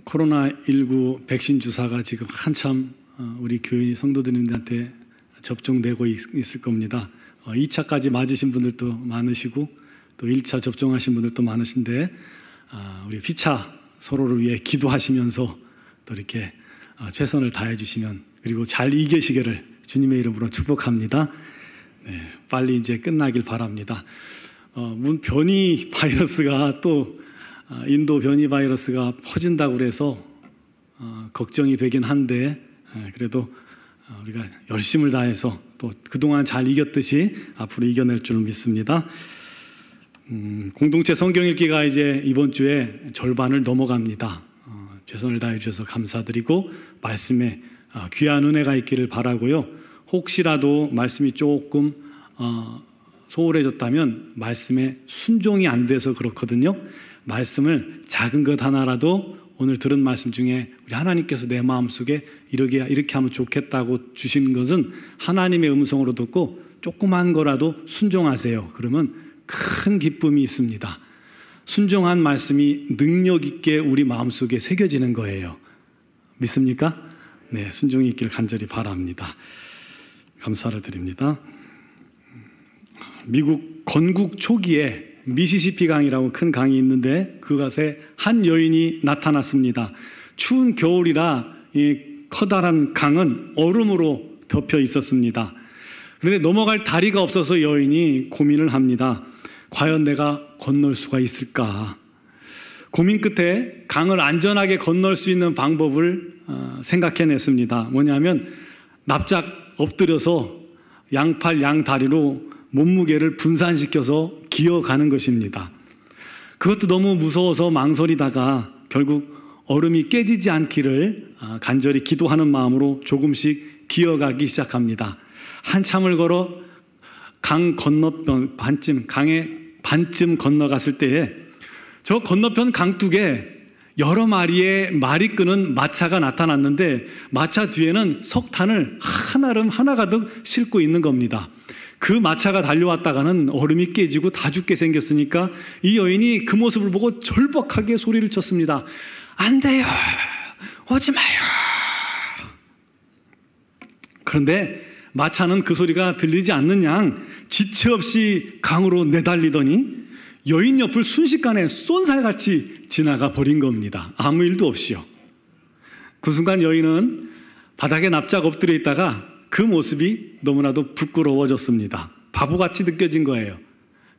코로나19 백신 주사가 지금 한참 우리 교회 성도들한테 접종되고 있을 겁니다. 2차까지 맞으신 분들도 많으시고 또 1차 접종하신 분들도 많으신데 우리 피차 서로를 위해 기도하시면서 또 이렇게 최선을 다해 주시면, 그리고 잘 이기시기를 주님의 이름으로 축복합니다. 네, 빨리 이제 끝나길 바랍니다. 변이 바이러스가 또 인도 변이 바이러스가 퍼진다고 그래서 걱정이 되긴 한데, 그래도 우리가 열심을 다해서 또 그동안 잘 이겼듯이 앞으로 이겨낼 줄 믿습니다. 공동체 성경 읽기가 이제 이번 주에 절반을 넘어갑니다. 최선을 다해 주셔서 감사드리고 말씀에 귀한 은혜가 있기를 바라고요. 혹시라도 말씀이 조금 소홀해졌다면 말씀에 순종이 안 돼서 그렇거든요. 말씀을 작은 것 하나라도 오늘 들은 말씀 중에 우리 하나님께서 내 마음속에 이렇게 하면 좋겠다고 주신 것은 하나님의 음성으로 듣고 조그만 거라도 순종하세요. 그러면 큰 기쁨이 있습니다. 순종한 말씀이 능력 있게 우리 마음속에 새겨지는 거예요. 믿습니까? 네, 순종이 있기를 간절히 바랍니다. 감사를 드립니다. 미국 건국 초기에 미시시피 강이라고 큰 강이 있는데 그곳에 한 여인이 나타났습니다. 추운 겨울이라 이 커다란 강은 얼음으로 덮여 있었습니다. 그런데 넘어갈 다리가 없어서 여인이 고민을 합니다. 과연 내가 건널 수가 있을까? 고민 끝에 강을 안전하게 건널 수 있는 방법을 생각해냈습니다. 뭐냐면 납작 엎드려서 양팔 양다리로 몸무게를 분산시켜서 기어가는 것입니다. 그것도 너무 무서워서 망설이다가 결국 얼음이 깨지지 않기를 간절히 기도하는 마음으로 조금씩 기어가기 시작합니다. 한참을 걸어 강 건너편 강의 반쯤 건너갔을 때에 저 건너편 강둑에 여러 마리의 말이 끄는 마차가 나타났는데 마차 뒤에는 석탄을 하나 가득 싣고 있는 겁니다. 그 마차가 달려왔다가는 얼음이 깨지고 다 죽게 생겼으니까 이 여인이 그 모습을 보고 절박하게 소리를 쳤습니다. 안 돼요. 오지 마요. 그런데 마차는 그 소리가 들리지 않는 양 지체 없이 강으로 내달리더니 여인 옆을 순식간에 쏜살같이 지나가 버린 겁니다. 아무 일도 없이요. 그 순간 여인은 바닥에 납작 엎드려 있다가 그 모습이 너무나도 부끄러워졌습니다. 바보같이 느껴진 거예요.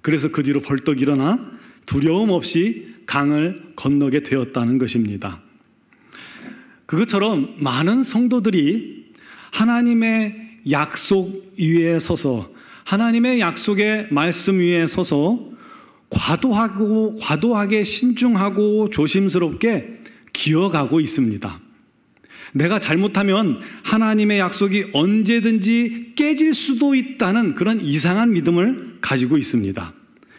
그래서 그 뒤로 벌떡 일어나 두려움 없이 강을 건너게 되었다는 것입니다. 그것처럼 많은 성도들이 하나님의 약속 위에 서서, 하나님의 약속의 말씀 위에 서서 과도하게 신중하고 조심스럽게 기어가고 있습니다. 내가 잘못하면 하나님의 약속이 언제든지 깨질 수도 있다는 그런 이상한 믿음을 가지고 있습니다.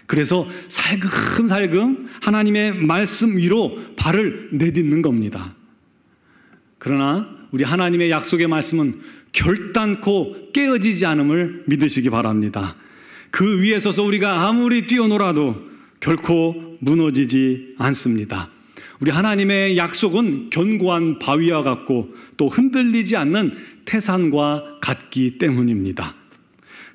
그래서 살금살금 하나님의 말씀 위로 발을 내딛는 겁니다. 그러나 우리 하나님의 약속의 말씀은 결단코 깨어지지 않음을 믿으시기 바랍니다. 그 위에 서서 우리가 아무리 뛰어놀아도 결코 무너지지 않습니다. 우리 하나님의 약속은 견고한 바위와 같고 또 흔들리지 않는 태산과 같기 때문입니다.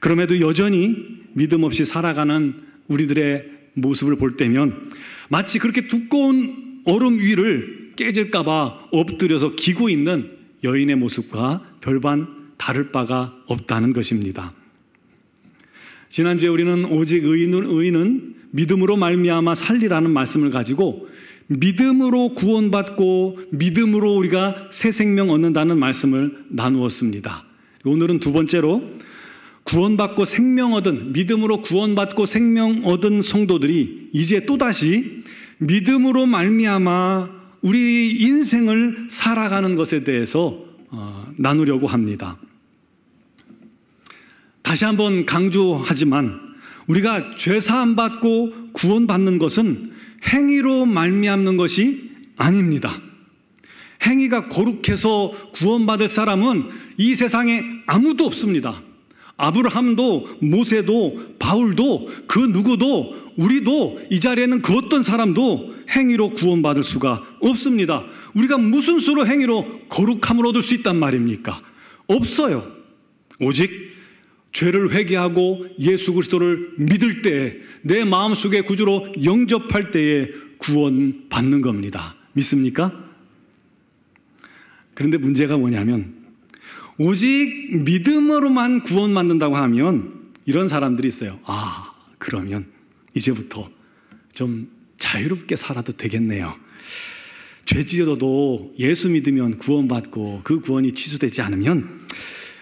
그럼에도 여전히 믿음 없이 살아가는 우리들의 모습을 볼 때면 마치 그렇게 두꺼운 얼음 위를 깨질까 봐 엎드려서 기고 있는 여인의 모습과 별반 다를 바가 없다는 것입니다. 지난주에 우리는 오직 의인은 믿음으로 말미암아 살리라는 말씀을 가지고 믿음으로 구원받고 믿음으로 우리가 새 생명 얻는다는 말씀을 나누었습니다. 오늘은 두 번째로 구원받고 생명 얻은, 믿음으로 구원받고 생명 얻은 성도들이 이제 또다시 믿음으로 말미암아 우리 인생을 살아가는 것에 대해서 나누려고 합니다. 다시 한번 강조하지만 우리가 죄사함 받고 구원받는 것은 행위로 말미암는 것이 아닙니다. 행위가 거룩해서 구원받을 사람은 이 세상에 아무도 없습니다. 아브라함도 모세도 바울도 그 누구도 우리도 이 자리에 있는 그 어떤 사람도 행위로 구원받을 수가 없습니다. 우리가 무슨 수로 행위로 거룩함을 얻을 수 있단 말입니까? 없어요. 오직 죄를 회개하고 예수 그리스도를 믿을 때에, 내 마음속에 구주로 영접할 때에 구원받는 겁니다. 믿습니까? 그런데 문제가 뭐냐면, 오직 믿음으로만 구원받는다고 하면 이런 사람들이 있어요. 그러면 이제부터 좀 자유롭게 살아도 되겠네요. 죄 지어도 예수 믿으면 구원받고 그 구원이 취소되지 않으면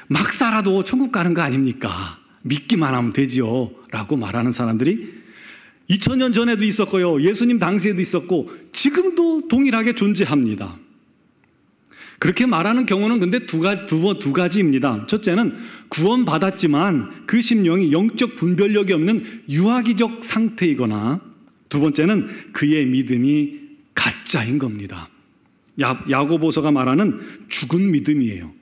막 살아도 천국 가는 거 아닙니까? 믿기만 하면 되지요 라고 말하는 사람들이 2000년 전에도 있었고요, 예수님 당시에도 있었고 지금도 동일하게 존재합니다. 그렇게 말하는 경우는 근데 두 가지입니다. 첫째는 구원받았지만 그 심령이 영적 분별력이 없는 유아기적 상태이거나, 두 번째는 그의 믿음이 가짜인 겁니다. 야고보서가 말하는 죽은 믿음이에요.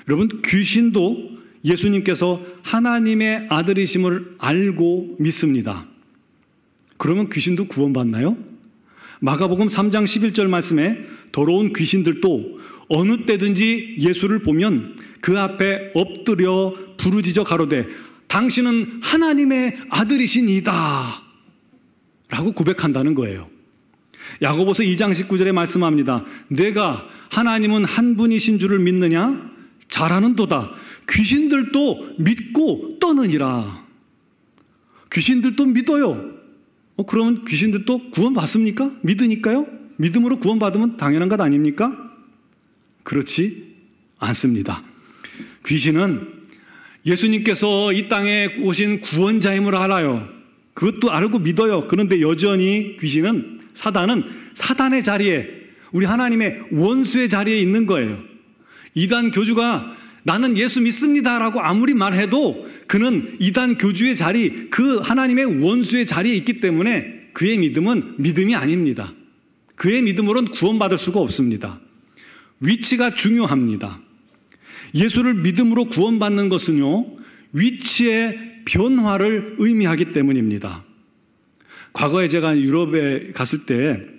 여러분, 귀신도 예수님께서 하나님의 아들이심을 알고 믿습니다. 그러면 귀신도 구원받나요? 마가복음 3장 11절 말씀에 더러운 귀신들도 어느 때든지 예수를 보면 그 앞에 엎드려 부르짖어 가로되 당신은 하나님의 아들이시니이다 라고 고백한다는 거예요. 야고보서 2장 19절에 말씀합니다. 내가 하나님은 한 분이신 줄을 믿느냐? 잘하는도다. 귀신들도 믿고 떠느니라. 귀신들도 믿어요. 그러면 귀신들도 구원받습니까? 믿으니까요? 믿음으로 구원받으면 당연한 것 아닙니까? 그렇지 않습니다. 귀신은 예수님께서 이 땅에 오신 구원자임을 알아요. 그것도 알고 믿어요. 그런데 여전히 귀신은, 사단은 사단의 자리에, 우리 하나님의 원수의 자리에 있는 거예요. 이단 교주가 나는 예수 믿습니다 라고 아무리 말해도 그는 이단 교주의 자리, 그 하나님의 원수의 자리에 있기 때문에 그의 믿음은 믿음이 아닙니다. 그의 믿음으로는 구원받을 수가 없습니다. 위치가 중요합니다. 예수를 믿음으로 구원받는 것은요, 위치의 변화를 의미하기 때문입니다. 과거에 제가 유럽에 갔을 때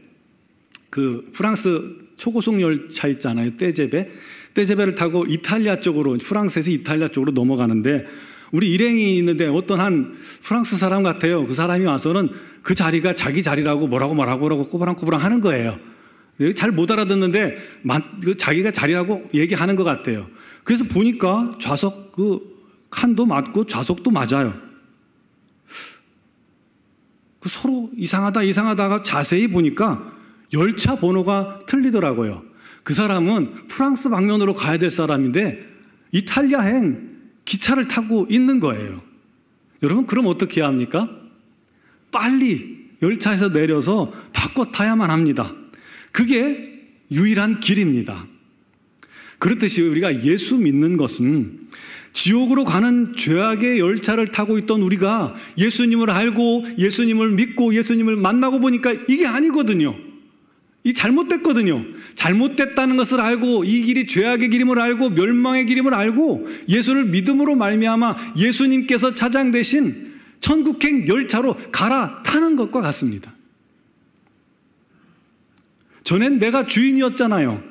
그 프랑스 초고속 열차 있잖아요. 떼제베를 타고 이탈리아 쪽으로, 프랑스에서 이탈리아 쪽으로 넘어가는데 우리 일행이 있는데 어떤 한 프랑스 사람 같아요. 그 사람이 와서는 그 자리가 자기 자리라고 뭐라고 꼬부랑꼬부랑 하는 거예요. 잘 못 알아듣는데 자기가 자리라고 얘기하는 것 같아요. 그래서 보니까 좌석 그 칸도 맞고 좌석도 맞아요. 그 서로 이상하다가 자세히 보니까 열차 번호가 틀리더라고요. 그 사람은 프랑스 방면으로 가야 될 사람인데 이탈리아행 기차를 타고 있는 거예요. 여러분, 그럼 어떻게 해야 합니까? 빨리 열차에서 내려서 바꿔 타야만 합니다. 그게 유일한 길입니다. 그렇듯이 우리가 예수 믿는 것은 지옥으로 가는 죄악의 열차를 타고 있던 우리가 예수님을 알고 예수님을 믿고 예수님을 만나고 보니까 이게 아니거든요. 이 잘못됐거든요. 잘못됐다는 것을 알고 이 길이 죄악의 길임을 알고 멸망의 길임을 알고 예수를 믿음으로 말미암아 예수님께서 차장 되신 천국행 열차로 갈아타는 것과 같습니다. 전엔 내가 주인이었잖아요.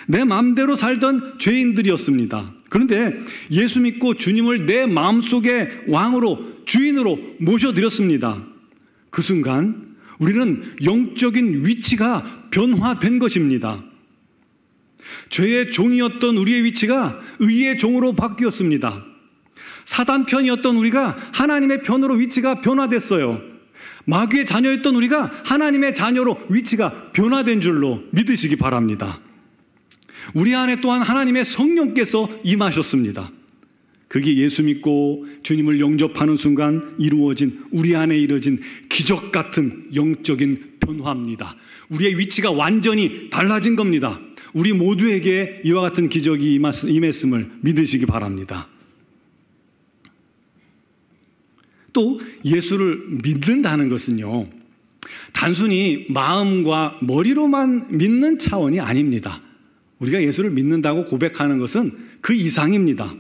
내 마음대로 살던 죄인들이었습니다. 그런데 예수 믿고 주님을 내 마음속의 왕으로, 주인으로 모셔드렸습니다. 그 순간 우리는 영적인 위치가 변화된 것입니다. 죄의 종이었던 우리의 위치가 의의 종으로 바뀌었습니다. 사단 편이었던 우리가 하나님의 편으로 위치가 변화됐어요. 마귀의 자녀였던 우리가 하나님의 자녀로 위치가 변화된 줄로 믿으시기 바랍니다. 우리 안에 또한 하나님의 성령께서 임하셨습니다. 그게 예수 믿고 주님을 영접하는 순간 이루어진, 우리 안에 이루어진 기적 같은 영적인 변화입니다. 우리의 위치가 완전히 달라진 겁니다. 우리 모두에게 이와 같은 기적이 임했음을 믿으시기 바랍니다. 또 예수를 믿는다는 것은요, 단순히 마음과 머리로만 믿는 차원이 아닙니다. 우리가 예수를 믿는다고 고백하는 것은 그 이상입니다.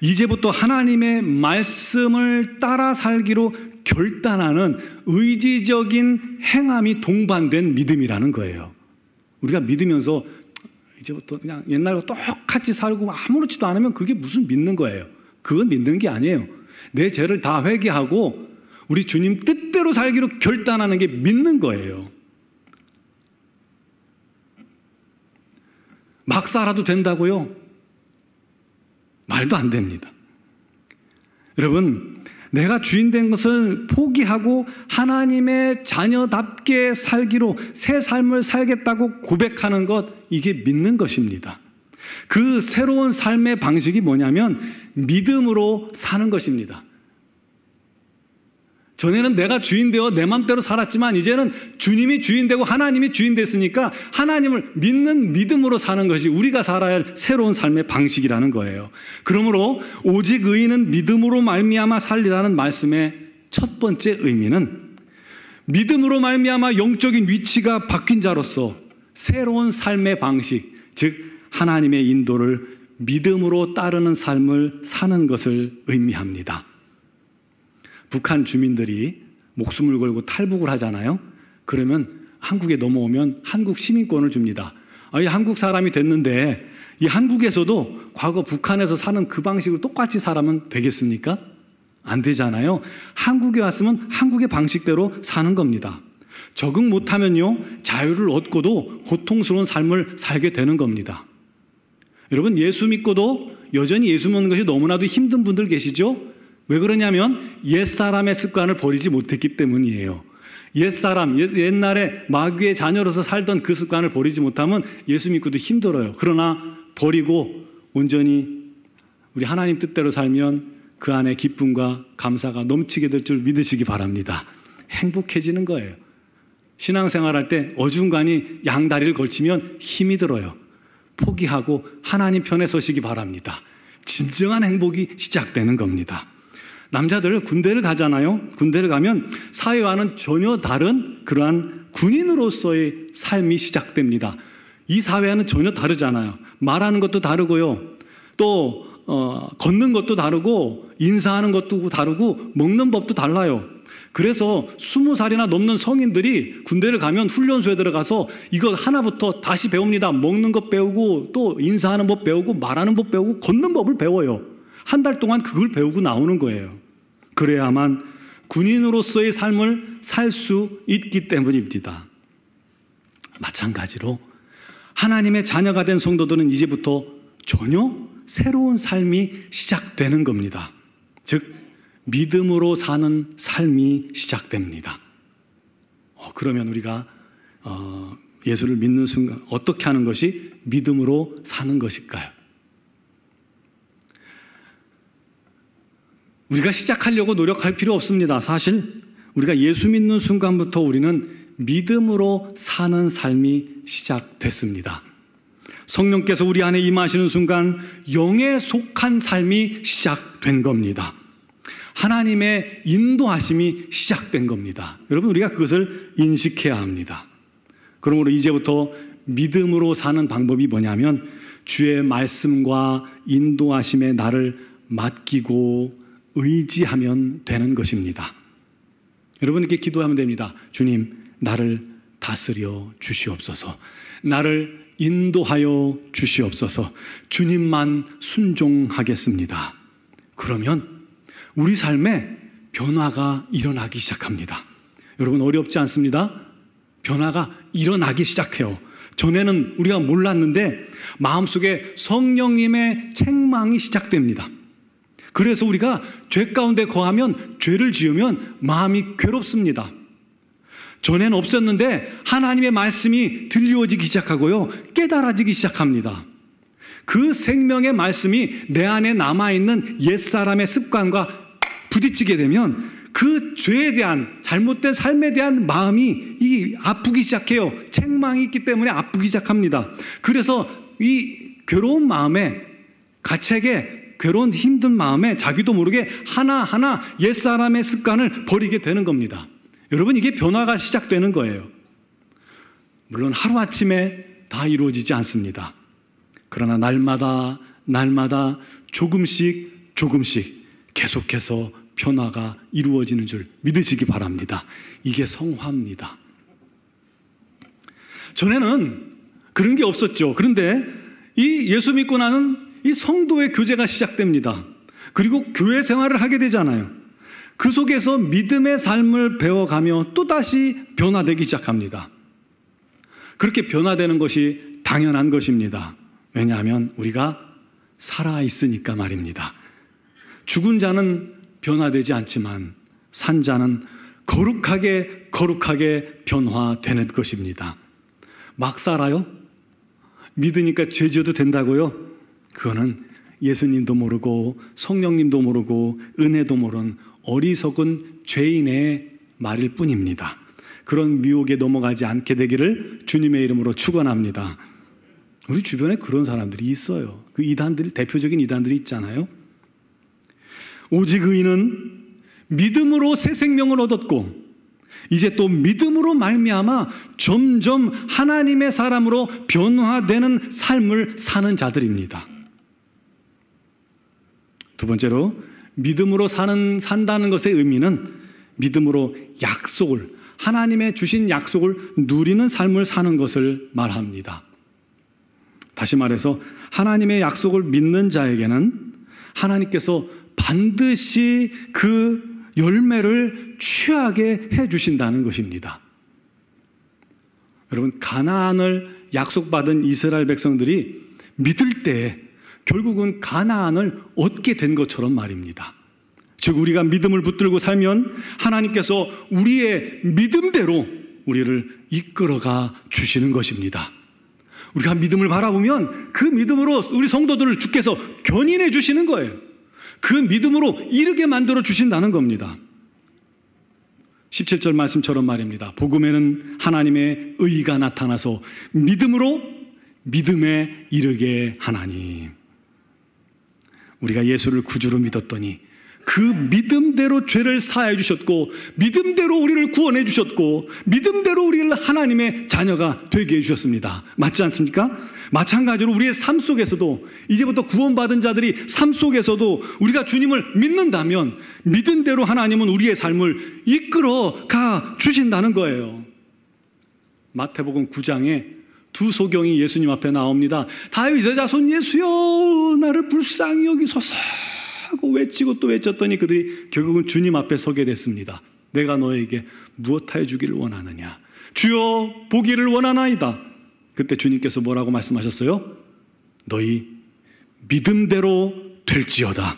이제부터 하나님의 말씀을 따라 살기로 결단하는 의지적인 행함이 동반된 믿음이라는 거예요. 우리가 믿으면서 이제부터 그냥 옛날과 똑같이 살고 아무렇지도 않으면 그게 무슨 믿는 거예요. 그건 믿는 게 아니에요. 내 죄를 다 회개하고 우리 주님 뜻대로 살기로 결단하는 게 믿는 거예요. 막 살아도 된다고요? 말도 안 됩니다. 여러분, 내가 주인 된 것을 포기하고 하나님의 자녀답게 살기로 새 삶을 살겠다고 고백하는 것, 이게 믿는 것입니다. 그 새로운 삶의 방식이 뭐냐면 믿음으로 사는 것입니다. 전에는 내가 주인 되어 내 맘대로 살았지만 이제는 주님이 주인 되고 하나님이 주인 됐으니까 하나님을 믿는 믿음으로 사는 것이 우리가 살아야 할 새로운 삶의 방식이라는 거예요. 그러므로 오직 의인은 믿음으로 말미암아 살리라는 말씀의 첫 번째 의미는 믿음으로 말미암아 영적인 위치가 바뀐 자로서 새로운 삶의 방식, 즉 하나님의 인도를 믿음으로 따르는 삶을 사는 것을 의미합니다. 북한 주민들이 목숨을 걸고 탈북을 하잖아요. 그러면 한국에 넘어오면 한국 시민권을 줍니다. 이 한국 사람이 됐는데 이 한국에서도 과거 북한에서 사는 그 방식으로 똑같이 살면 되겠습니까? 안 되잖아요. 한국에 왔으면 한국의 방식대로 사는 겁니다. 적응 못하면요, 자유를 얻고도 고통스러운 삶을 살게 되는 겁니다. 여러분, 예수 믿고도 여전히 예수 믿는 것이 너무나도 힘든 분들 계시죠? 왜 그러냐면 옛사람의 습관을 버리지 못했기 때문이에요. 옛사람, 옛날에 마귀의 자녀로서 살던 그 습관을 버리지 못하면 예수 믿고도 힘들어요. 그러나 버리고 온전히 우리 하나님 뜻대로 살면 그 안에 기쁨과 감사가 넘치게 될 줄 믿으시기 바랍니다. 행복해지는 거예요. 신앙생활할 때 어중간히 양다리를 걸치면 힘이 들어요. 포기하고 하나님 편에 서시기 바랍니다. 진정한 행복이 시작되는 겁니다. 남자들 군대를 가잖아요. 군대를 가면 사회와는 전혀 다른 그러한 군인으로서의 삶이 시작됩니다. 이 사회와는 전혀 다르잖아요. 말하는 것도 다르고요. 또 걷는 것도 다르고 인사하는 것도 다르고 먹는 법도 달라요. 그래서 20살이나 넘는 성인들이 군대를 가면 훈련소에 들어가서 이거 하나부터 다시 배웁니다. 먹는 것 배우고 또 인사하는 법 배우고 말하는 법 배우고 걷는 법을 배워요. 한 달 동안 그걸 배우고 나오는 거예요. 그래야만 군인으로서의 삶을 살 수 있기 때문입니다. 마찬가지로 하나님의 자녀가 된 성도들은 이제부터 전혀 새로운 삶이 시작되는 겁니다. 즉 믿음으로 사는 삶이 시작됩니다. 그러면 우리가 예수를 믿는 순간 어떻게 하는 것이 믿음으로 사는 것일까요? 우리가 시작하려고 노력할 필요 없습니다. 사실 우리가 예수 믿는 순간부터 우리는 믿음으로 사는 삶이 시작됐습니다. 성령께서 우리 안에 임하시는 순간 영에 속한 삶이 시작된 겁니다. 하나님의 인도하심이 시작된 겁니다. 여러분, 우리가 그것을 인식해야 합니다. 그러므로 이제부터 믿음으로 사는 방법이 뭐냐면 주의 말씀과 인도하심에 나를 맡기고 의지하면 되는 것입니다. 여러분, 이렇게 기도하면 됩니다. 주님, 나를 다스려 주시옵소서. 나를 인도하여 주시옵소서. 주님만 순종하겠습니다. 그러면 우리 삶에 변화가 일어나기 시작합니다. 여러분, 어렵지 않습니다. 변화가 일어나기 시작해요. 전에는 우리가 몰랐는데 마음속에 성령님의 책망이 시작됩니다. 그래서 우리가 죄 가운데 거하면, 죄를 지으면 마음이 괴롭습니다. 전에는 없었는데 하나님의 말씀이 들려오기 시작하고요, 깨달아지기 시작합니다. 그 생명의 말씀이 내 안에 남아있는 옛사람의 습관과 부딪히게 되면 그 죄에 대한, 잘못된 삶에 대한 마음이 아프기 시작해요. 책망이 있기 때문에 아프기 시작합니다. 그래서 이 괴로운 마음에, 가책에, 괴로운 힘든 마음에 자기도 모르게 하나하나 옛사람의 습관을 버리게 되는 겁니다. 여러분, 이게 변화가 시작되는 거예요. 물론 하루아침에 다 이루어지지 않습니다. 그러나 날마다 조금씩 조금씩 계속해서 변화가 이루어지는 줄 믿으시기 바랍니다. 이게 성화입니다. 전에는 그런 게 없었죠. 그런데 이 예수 믿고 나는 이 성도의 교제가 시작됩니다. 그리고 교회 생활을 하게 되잖아요. 그 속에서 믿음의 삶을 배워가며 또다시 변화되기 시작합니다. 그렇게 변화되는 것이 당연한 것입니다. 왜냐하면 우리가 살아있으니까 말입니다. 죽은 자는 변화되지 않지만 산 자는 거룩하게 변화되는 것입니다. 막 살아요? 믿으니까 죄 지어도 된다고요? 그거는 예수님도 모르고 성령님도 모르고 은혜도 모르는 어리석은 죄인의 말일 뿐입니다. 그런 미혹에 넘어가지 않게 되기를 주님의 이름으로 축원합니다. 우리 주변에 그런 사람들이 있어요. 그 이단들, 대표적인 이단들이 있잖아요. 오직 의인은 믿음으로 새 생명을 얻었고 이제 또 믿음으로 말미암아 점점 하나님의 사람으로 변화되는 삶을 사는 자들입니다. 두 번째로 믿음으로 산다는 것의 의미는 믿음으로 하나님의 주신 약속을 누리는 삶을 사는 것을 말합니다. 다시 말해서 하나님의 약속을 믿는 자에게는 하나님께서 반드시 그 열매를 취하게 해주신다는 것입니다. 여러분, 가나안을 약속받은 이스라엘 백성들이 믿을 때 결국은 가나안을 얻게 된 것처럼 말입니다. 즉 우리가 믿음을 붙들고 살면 하나님께서 우리의 믿음대로 우리를 이끌어가 주시는 것입니다. 우리가 믿음을 바라보면 그 믿음으로 우리 성도들을 주께서 견인해 주시는 거예요. 그 믿음으로 이르게 만들어 주신다는 겁니다. 17절 말씀처럼 말입니다. 복음에는 하나님의 의가 나타나서 믿음으로 믿음에 이르게 하나니. 우리가 예수를 구주로 믿었더니 그 믿음대로 죄를 사하여 주셨고 믿음대로 우리를 구원해 주셨고 믿음대로 우리를 하나님의 자녀가 되게 해 주셨습니다. 맞지 않습니까? 마찬가지로 우리의 삶 속에서도 이제부터 구원받은 자들이 삶 속에서도 우리가 주님을 믿는다면 믿음대로 하나님은 우리의 삶을 이끌어가 주신다는 거예요. 마태복음 9장에 두 소경이 예수님 앞에 나옵니다. 다윗의 자손 예수여 나를 불쌍히 여기소서 하고 외치고 또 외쳤더니 그들이 결국은 주님 앞에 서게 됐습니다. 내가 너에게 무엇하여 주기를 원하느냐? 주여 보기를 원하나이다. 그때 주님께서 뭐라고 말씀하셨어요? 너희 믿음대로 될지어다.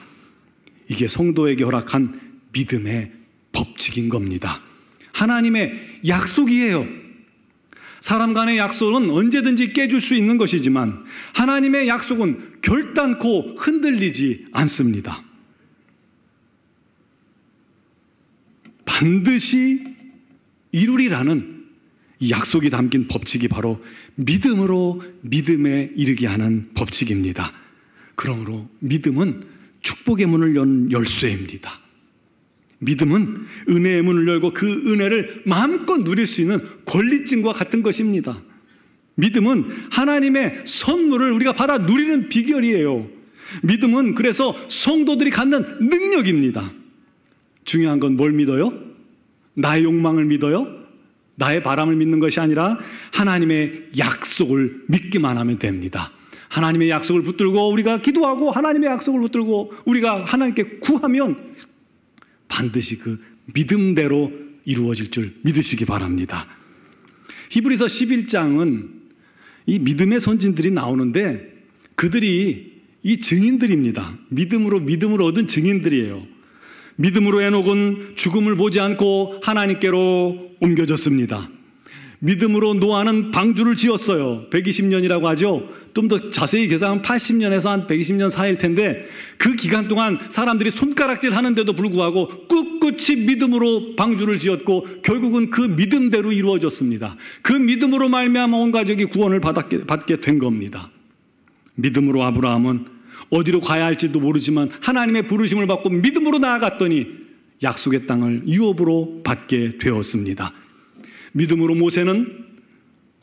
이게 성도에게 허락한 믿음의 법칙인 겁니다. 하나님의 약속이에요. 사람 간의 약속은 언제든지 깨질 수 있는 것이지만 하나님의 약속은 결단코 흔들리지 않습니다. 반드시 이루리라는 이 약속이 담긴 법칙이 바로 믿음으로 믿음에 이르게 하는 법칙입니다. 그러므로 믿음은 축복의 문을 연 열쇠입니다. 믿음은 은혜의 문을 열고 그 은혜를 마음껏 누릴 수 있는 권리증과 같은 것입니다. 믿음은 하나님의 선물을 우리가 받아 누리는 비결이에요. 믿음은 그래서 성도들이 갖는 능력입니다. 중요한 건 뭘 믿어요? 나의 욕망을 믿어요? 나의 바람을 믿는 것이 아니라 하나님의 약속을 믿기만 하면 됩니다. 하나님의 약속을 붙들고 우리가 기도하고 하나님의 약속을 붙들고 우리가 하나님께 구하면 반드시 그 믿음대로 이루어질 줄 믿으시기 바랍니다. 히브리서 11장은 이 믿음의 선진들이 나오는데 그들이 이 증인들입니다. 믿음으로 얻은 증인들이에요. 믿음으로 에녹은 죽음을 보지 않고 하나님께로 옮겨졌습니다. 믿음으로 노아는 방주를 지었어요. 120년이라고 하죠. 좀 더 자세히 계산하면 80년에서 한 120년 사이일 텐데 그 기간 동안 사람들이 손가락질 하는데도 불구하고 꿋꿋이 믿음으로 방주를 지었고 결국은 그 믿음대로 이루어졌습니다. 그 믿음으로 말미암아 온 가족이 구원을 받게 된 겁니다. 믿음으로 아브라함은 어디로 가야 할지도 모르지만 하나님의 부르심을 받고 믿음으로 나아갔더니 약속의 땅을 유업으로 받게 되었습니다. 믿음으로 모세는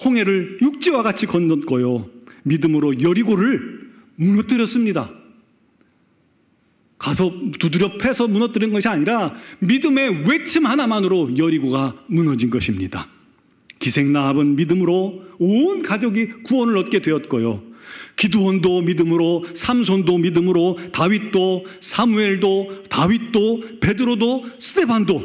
홍해를 육지와 같이 건넜고요. 믿음으로 여리고를 무너뜨렸습니다. 가서 두드려 패서 무너뜨린 것이 아니라 믿음의 외침 하나만으로 여리고가 무너진 것입니다. 기생라합은 믿음으로 온 가족이 구원을 얻게 되었고요. 기드온도 믿음으로, 삼손도 믿음으로, 다윗도, 사무엘도, 다윗도, 베드로도, 스데반도,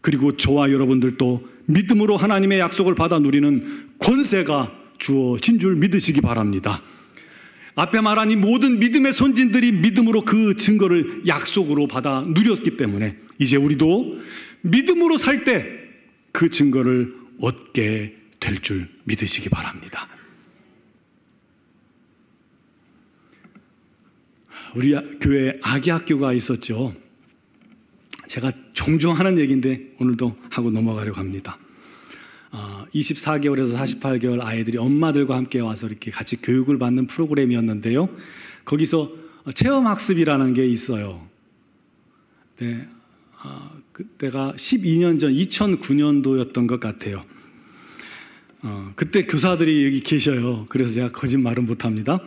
그리고 저와 여러분들도 믿음으로 하나님의 약속을 받아 누리는 권세가 주어진 줄 믿으시기 바랍니다. 앞에 말한 이 모든 믿음의 선진들이 믿음으로 그 증거를 약속으로 받아 누렸기 때문에 이제 우리도 믿음으로 살 때 그 증거를 얻게 될 줄 믿으시기 바랍니다. 우리 교회에 아기 학교가 있었죠. 제가 종종 하는 얘기인데 오늘도 하고 넘어가려고 합니다. 24개월에서 48개월 아이들이 엄마들과 함께 와서 이렇게 같이 교육을 받는 프로그램이었는데요. 거기서 체험학습이라는 게 있어요. 네, 그때가 12년 전 2009년도였던 것 같아요. 그때 교사들이 여기 계셔요. 그래서 제가 거짓말은 못합니다.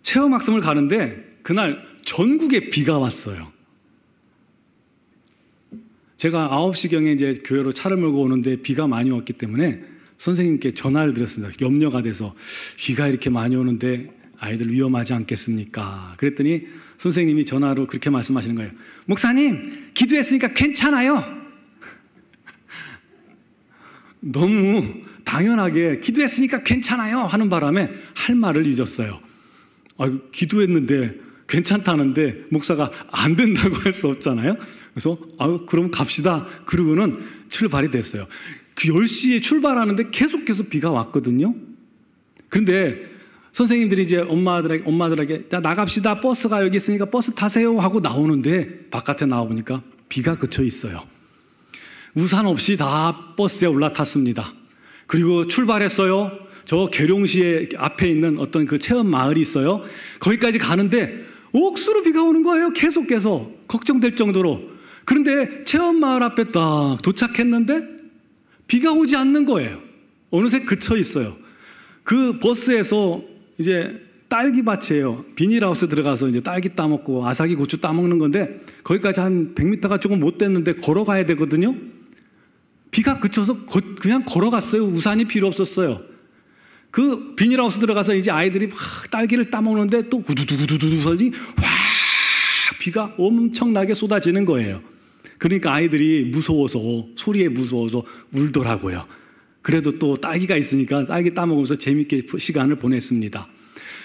체험학습을 가는데 그날 전국에 비가 왔어요. 제가 9시경에 이제 교회로 차를 몰고 오는데 비가 많이 왔기 때문에 선생님께 전화를 드렸습니다. 염려가 돼서 비가 이렇게 많이 오는데 아이들 위험하지 않겠습니까? 그랬더니 선생님이 전화로 그렇게 말씀하시는 거예요. 목사님, 기도했으니까 괜찮아요. 너무 당연하게 기도했으니까 괜찮아요 하는 바람에 할 말을 잊었어요. 기도했는데 괜찮다는데 목사가 안 된다고 할 수 없잖아요. 그래서 그럼 갑시다. 그러고는 출발이 됐어요. 그 10시에 출발하는데 계속해서 비가 왔거든요. 그런데 선생님들이 이제 엄마들에게 자, 나갑시다. 버스가 여기 있으니까 버스 타세요 하고 나오는데 바깥에 나와보니까 비가 그쳐 있어요. 우산 없이 다 버스에 올라탔습니다. 그리고 출발했어요. 저 계룡시에 앞에 있는 어떤 그 체험 마을이 있어요. 거기까지 가는데 억수로 비가 오는 거예요. 계속해서 걱정될 정도로. 그런데 체험 마을 앞에 딱 도착했는데 비가 오지 않는 거예요. 어느새 그쳐 있어요. 그 버스에서 이제 딸기밭이에요. 비닐하우스 들어가서 이제 딸기 따먹고 아삭이 고추 따먹는 건데 거기까지 한 100m가 조금 못 됐는데 걸어가야 되거든요. 비가 그쳐서 그냥 걸어갔어요. 우산이 필요 없었어요. 그 비닐하우스 들어가서 이제 아이들이 막 딸기를 따먹는데 또 구두두두두두 소리 확 비가 엄청나게 쏟아지는 거예요. 그러니까 아이들이 무서워서 소리에 무서워서 울더라고요. 그래도 또 딸기가 있으니까 딸기 따먹으면서 재밌게 시간을 보냈습니다.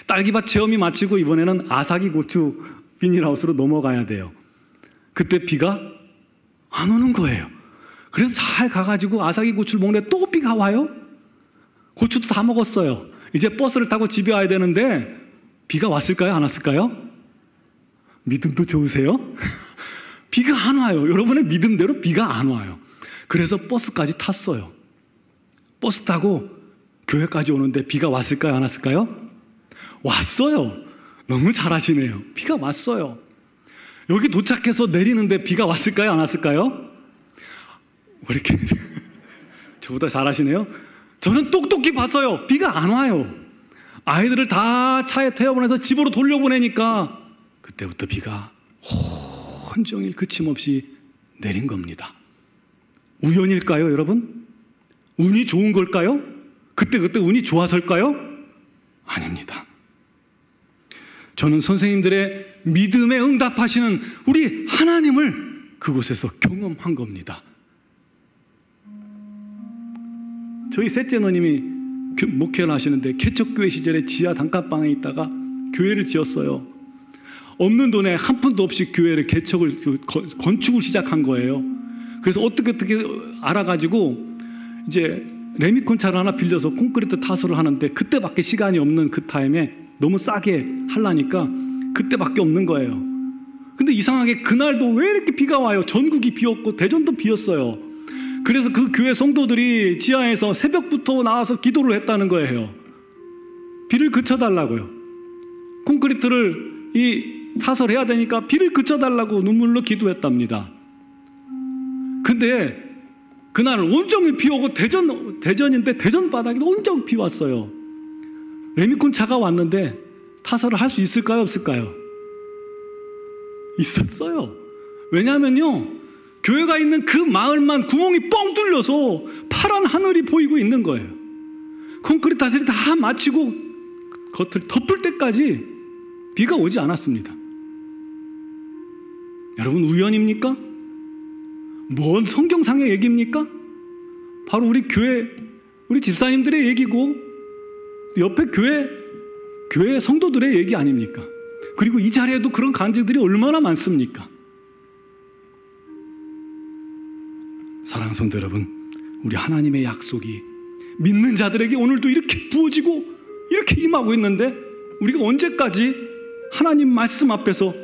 딸기밭 체험이 마치고 이번에는 아삭이 고추 비닐하우스로 넘어가야 돼요. 그때 비가 안 오는 거예요. 그래서 잘 가가지고 아삭이 고추를 먹는데 또 비가 와요. 고추도 다 먹었어요. 이제 버스를 타고 집에 와야 되는데 비가 왔을까요? 안 왔을까요? 믿음도 좋으세요? 비가 안 와요. 여러분의 믿음대로 비가 안 와요. 그래서 버스까지 탔어요. 버스 타고 교회까지 오는데 비가 왔을까요? 안 왔을까요? 왔어요. 너무 잘하시네요. 비가 왔어요. 여기 도착해서 내리는데 비가 왔을까요? 안 왔을까요? 왜 이렇게 저보다 잘하시네요. 저는 똑똑히 봤어요. 비가 안 와요. 아이들을 다 차에 태워보내서 집으로 돌려보내니까 그때부터 비가 온종일 그침없이 내린 겁니다. 우연일까요, 여러분? 운이 좋은 걸까요? 그때 운이 좋아서일까요? 아닙니다. 저는 선생님들의 믿음에 응답하시는 우리 하나님을 그곳에서 경험한 겁니다. 저희 셋째 누님이 목회를 하시는데 개척교회 시절에 지하 단칸방에 있다가 교회를 지었어요. 없는 돈에 한 푼도 없이 교회를 건축을 시작한 거예요. 그래서 어떻게 알아가지고 이제 레미콘 차를 하나 빌려서 콘크리트 타설을 하는데 그때밖에 시간이 없는 그 타임에 너무 싸게 하려니까 그때밖에 없는 거예요. 근데 이상하게 그날도 왜 이렇게 비가 와요? 전국이 비었고 대전도 비었어요. 그래서 그 교회 성도들이 지하에서 새벽부터 나와서 기도를 했다는 거예요. 비를 그쳐달라고요. 콘크리트를 타설해야 되니까 비를 그쳐달라고 눈물로 기도했답니다. 근데 그날 온종일 비 오고 대전인데 대전 바닥에 온종일 비 왔어요. 레미콘 차가 왔는데 타설을 할 수 있을까요? 없을까요? 있었어요. 왜냐하면요, 교회가 있는 그 마을만 구멍이 뻥 뚫려서 파란 하늘이 보이고 있는 거예요. 콘크리트 타설이 다 마치고 겉을 덮을 때까지 비가 오지 않았습니다. 여러분, 우연입니까? 뭔 성경상의 얘기입니까? 바로 우리 교회, 우리 집사님들의 얘기고 옆에 교회 성도들의 얘기 아닙니까? 그리고 이 자리에도 그런 간증들이 얼마나 많습니까? 사랑하는 성도 여러분, 우리 하나님의 약속이 믿는 자들에게 오늘도 이렇게 부어지고 이렇게 임하고 있는데, 우리가 언제까지 하나님 말씀 앞에서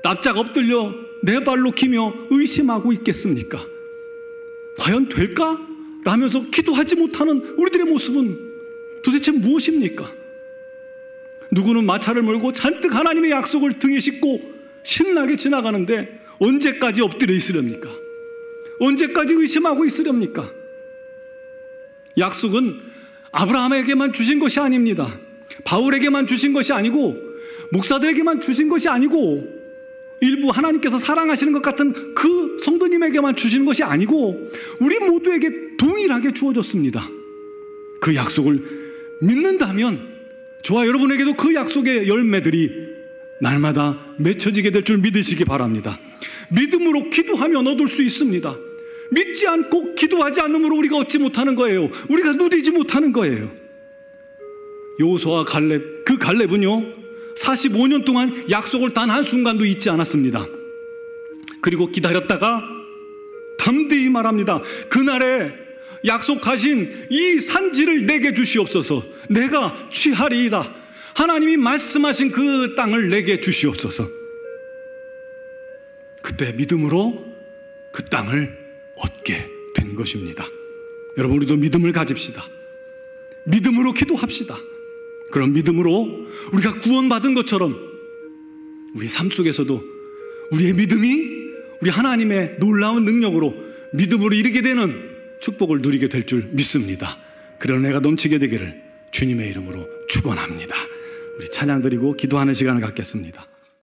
납작 엎드려 네 발로 기며 의심하고 있겠습니까? 과연 될까? 라면서 기도하지 못하는 우리들의 모습은 도대체 무엇입니까? 누구는 마차를 몰고 잔뜩 하나님의 약속을 등에 싣고 신나게 지나가는데 언제까지 엎드려 있으렵니까? 언제까지 의심하고 있으렵니까? 약속은 아브라함에게만 주신 것이 아닙니다. 바울에게만 주신 것이 아니고, 목사들에게만 주신 것이 아니고, 일부 하나님께서 사랑하시는 것 같은 그 성도님에게만 주시는 것이 아니고 우리 모두에게 동일하게 주어졌습니다. 그 약속을 믿는다면 저와 여러분에게도 그 약속의 열매들이 날마다 맺혀지게 될 줄 믿으시기 바랍니다. 믿음으로 기도하면 얻을 수 있습니다. 믿지 않고 기도하지 않으므로 우리가 얻지 못하는 거예요. 우리가 누리지 못하는 거예요. 여호수아와 갈렙, 그 갈렙은요 45년 동안 약속을 단 한순간도 잊지 않았습니다. 그리고 기다렸다가 담대히 말합니다. 그날에 약속하신 이 산지를 내게 주시옵소서. 내가 취하리이다. 하나님이 말씀하신 그 땅을 내게 주시옵소서. 그때 믿음으로 그 땅을 얻게 된 것입니다. 여러분, 우리도 믿음을 가집시다. 믿음으로 기도합시다. 그런 믿음으로 우리가 구원받은 것처럼 우리의 삶 속에서도 우리의 믿음이 우리 하나님의 놀라운 능력으로 믿음으로 이르게 되는 축복을 누리게 될 줄 믿습니다. 그런 은혜가 넘치게 되기를 주님의 이름으로 축원합니다. 우리 찬양 드리고 기도하는 시간을 갖겠습니다.